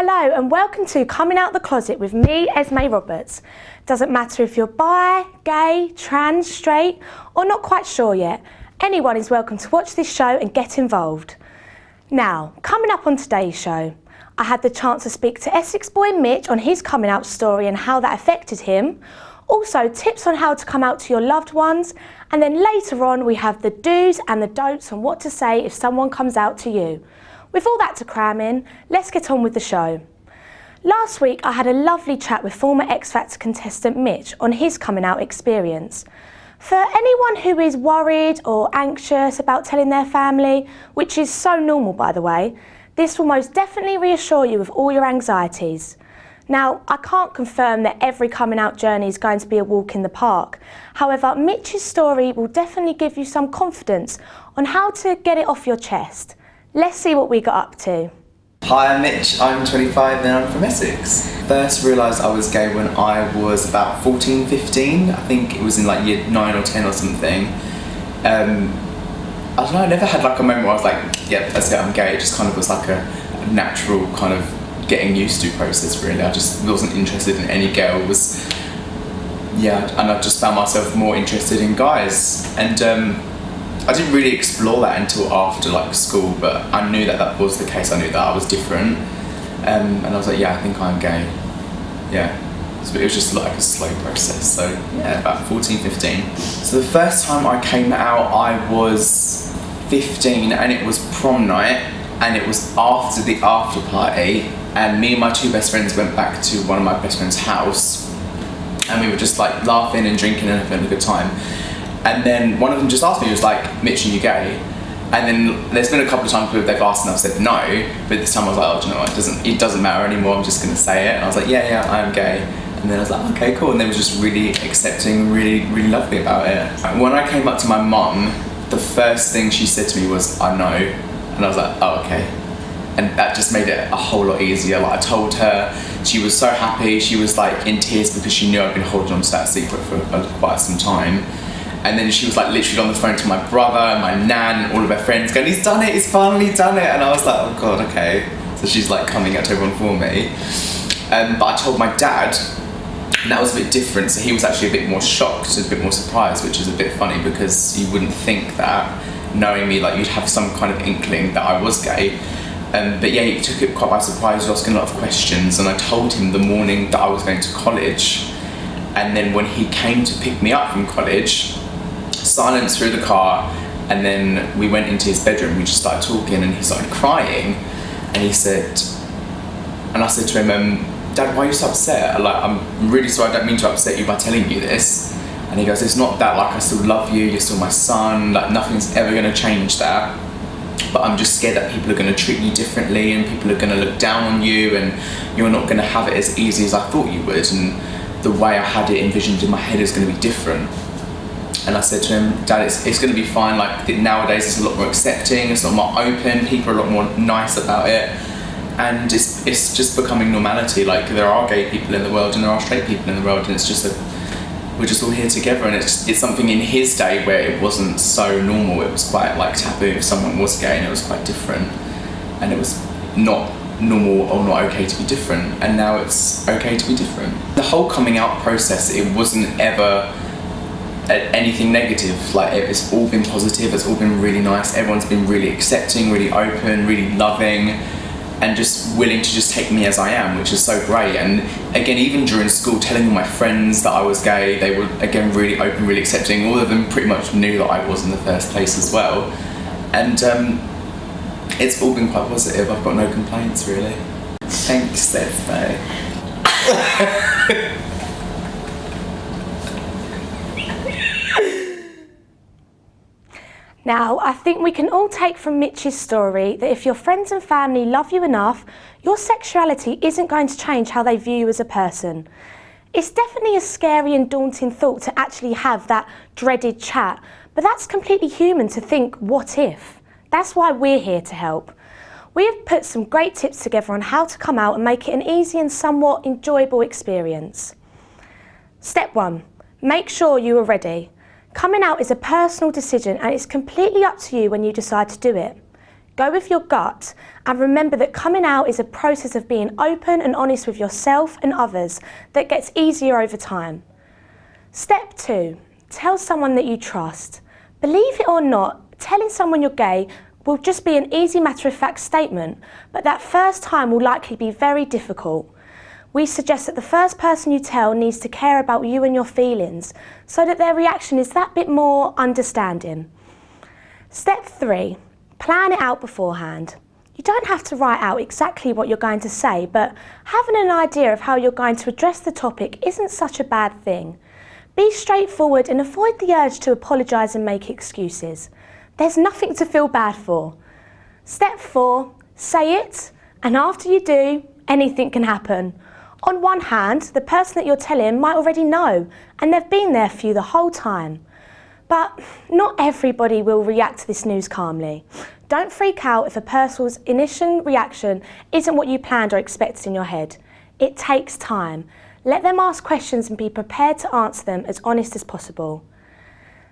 Hello and welcome to Coming Out The Closet with me, Esme Roberts. Doesn't matter if you're bi, gay, trans, straight or not quite sure yet, anyone is welcome to watch this show and get involved. Now, coming up on today's show, I had the chance to speak to Essex boy Mitch on his coming out story and how that affected him. Also, tips on how to come out to your loved ones. And then later on, we have the do's and the don'ts on what to say if someone comes out to you. With all that to cram in, let's get on with the show. Last week, I had a lovely chat with former X Factor contestant Mitch on his coming out experience. For anyone who is worried or anxious about telling their family, which is so normal by the way, this will most definitely reassure you of all your anxieties. Now, I can't confirm that every coming out journey is going to be a walk in the park. However, Mitch's story will definitely give you some confidence on how to get it off your chest. Let's see what we got up to. Hi, I'm Mitch, I'm 25 and I'm from Essex. First realised I was gay when I was about 14, 15. I think it was in like year 9 or 10 or something. I don't know, I never had like a moment where I was like, yeah, that's it, I'm gay. It just kind of was like a natural kind of getting used to process really. I just wasn't interested in any girl. And I just found myself more interested in guys. And I didn't really explore that until after like school, but I knew that was the case. I knew that I was different. And I was like, yeah, I think I'm gay. Yeah. So it was just like a slow process. So yeah, about 14, 15. So the first time I came out, I was 15 and it was prom night and it was after the after party. And me and my two best friends went back to one of my best friend's house and we were just like laughing and drinking and having a good time. And then one of them just asked me, he was like, Mitch, are you gay? And then there's been a couple of times where they've asked and I've said no, but this time I was like, oh, do you know what, it doesn't matter anymore, I'm just gonna say it. And I was like, yeah, I am gay. And then I was like, okay, cool. And they were just really accepting, really, really lovely about it. When I came up to my mum, the first thing she said to me was, I know. And I was like, oh, okay. And that just made it a whole lot easier. Like I told her, she was so happy. She was like in tears because she knew I'd been holding on to that secret for quite some time. And then she was like literally on the phone to my brother and my nan and all of her friends going, he's done it, he's finally done it. And I was like, oh God, okay. So she's like coming out to everyone for me. But I told my dad, and that was a bit different. So he was actually a bit more shocked, a bit more surprised, which is a bit funny because you wouldn't think that, knowing me, like you'd have some kind of inkling that I was gay. But yeah, he took it quite by surprise, he was asking a lot of questions, and I told him the morning that I was going to college. And then when he came to pick me up from college, silence through the car, and then we went into his bedroom, we just started talking and he started crying. And he said, and I said to him, Dad, why are you so upset? Like, I'm really sorry, I don't mean to upset you by telling you this. And he goes, it's not that, like I still love you, you're still my son, like nothing's ever gonna change that. But I'm just scared that people are going to treat you differently and people are going to look down on you and you're not going to have it as easy as I thought you would, and the way I had it envisioned in my head is going to be different. And I said to him, Dad, it's going to be fine. Like nowadays it's a lot more accepting, it's a lot more open, people are a lot more nice about it, and it's just becoming normality. Like there are gay people in the world and there are straight people in the world, and it's just we're just all here together. And it's something in his day where it wasn't so normal. It was quite like taboo if someone was gay, and it was quite different, and it was not normal or not okay to be different, and now it's okay to be different. The whole coming out process, it wasn't ever anything negative. Like it's all been positive, it's all been really nice, everyone's been really accepting, really open, really loving, and just willing to just take me as I am, which is so great. And again, even during school, telling all my friends that I was gay, they were again really open, really accepting. All of them pretty much knew that I was in the first place as well. And it's all been quite positive. I've got no complaints really. Thanks, Seth. Now, I think we can all take from Mitch's story that if your friends and family love you enough, your sexuality isn't going to change how they view you as a person. It's definitely a scary and daunting thought to actually have that dreaded chat, but that's completely human to think, what if? That's why we're here to help. We have put some great tips together on how to come out and make it an easy and somewhat enjoyable experience. Step 1, make sure you are ready. Coming out is a personal decision and it's completely up to you when you decide to do it. Go with your gut and remember that coming out is a process of being open and honest with yourself and others that gets easier over time. Step 2, tell someone that you trust. Believe it or not, telling someone you're gay will just be an easy matter-of-fact statement, but that first time will likely be very difficult. We suggest that the first person you tell needs to care about you and your feelings so that their reaction is that bit more understanding. Step 3, plan it out beforehand. You don't have to write out exactly what you're going to say, but having an idea of how you're going to address the topic isn't such a bad thing. Be straightforward and avoid the urge to apologise and make excuses. There's nothing to feel bad for. Step 4, say it, and after you do, anything can happen. On one hand, the person that you're telling might already know, and they've been there for you the whole time. But not everybody will react to this news calmly. Don't freak out if a person's initial reaction isn't what you planned or expected in your head. It takes time. Let them ask questions and be prepared to answer them as honest as possible.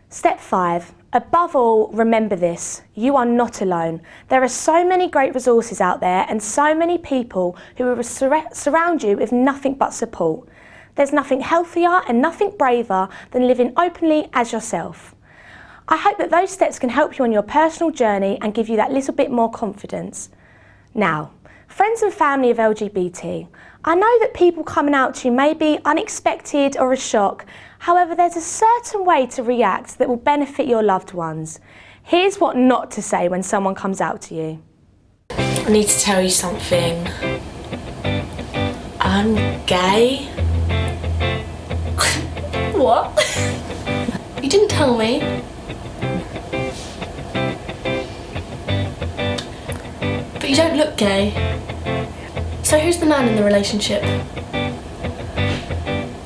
Step 5. Above all, remember this, you are not alone. There are so many great resources out there and so many people who will surround you with nothing but support. There's nothing healthier and nothing braver than living openly as yourself. I hope that those steps can help you on your personal journey and give you that little bit more confidence. Now, friends and family of LGBT, I know that people coming out to you may be unexpected or a shock. However, there's a certain way to react that will benefit your loved ones. Here's what not to say when someone comes out to you. I need to tell you something. I'm gay. What? You didn't tell me. But you don't look gay. So who's the man in the relationship?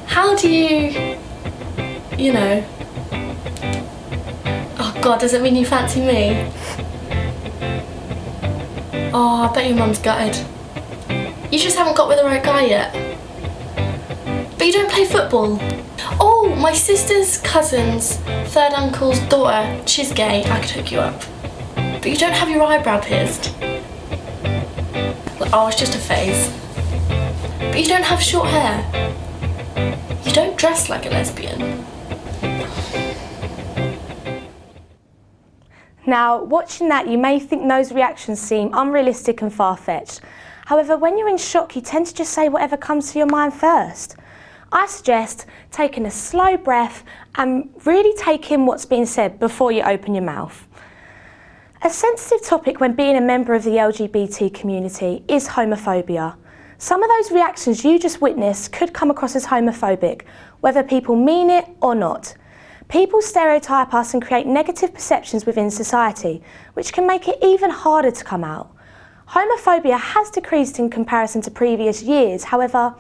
How do you know? Oh God, does it mean you fancy me? Oh, I bet your mum's gutted. You just haven't got with the right guy yet. But you don't play football. Oh, my sister's cousin's third uncle's daughter, she's gay, I could hook you up. But you don't have your eyebrow pierced. Oh, it's just a phase. But you don't have short hair. You don't dress like a lesbian. Now, watching that, you may think those reactions seem unrealistic and far-fetched. However, when you're in shock, you tend to just say whatever comes to your mind first. I suggest taking a slow breath and really take in what's being said before you open your mouth. A sensitive topic when being a member of the LGBT community is homophobia. Some of those reactions you just witnessed could come across as homophobic, whether people mean it or not. People stereotype us and create negative perceptions within society, which can make it even harder to come out. Homophobia has decreased in comparison to previous years, however,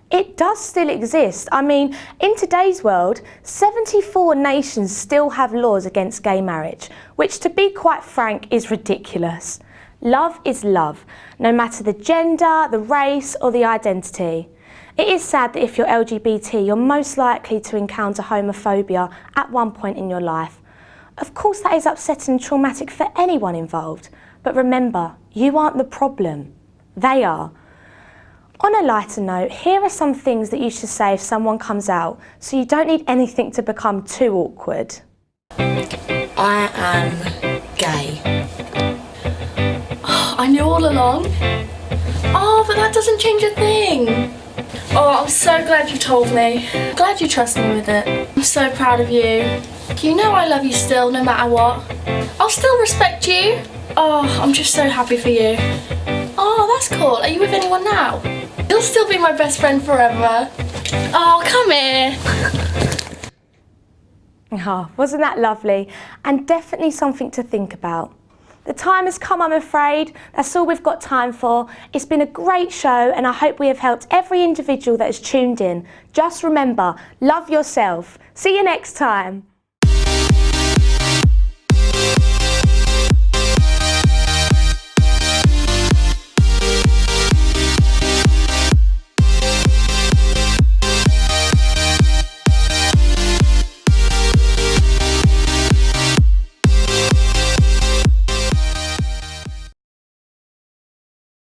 it does still exist. I mean, in today's world, 74 nations still have laws against gay marriage, which, to be quite frank, is ridiculous. Love is love, no matter the gender, the race, or the identity. It is sad that if you're LGBT, you're most likely to encounter homophobia at one point in your life. Of course, that is upsetting and traumatic for anyone involved, but remember, you aren't the problem. They are. On a lighter note, here are some things that you should say if someone comes out, so you don't need anything to become too awkward. I am gay. Oh, I knew all along. Oh, but that doesn't change a thing. Oh, I'm so glad you told me. Glad you trust me with it. I'm so proud of you. You know I love you still, no matter what. I'll still respect you. Oh, I'm just so happy for you. Oh, that's cool. Are you with anyone now? You'll still be my best friend forever. Oh, come here. Oh, wasn't that lovely? And definitely something to think about. The time has come, I'm afraid. That's all we've got time for. It's been a great show and I hope we have helped every individual that has tuned in. Just remember, love yourself. See you next time.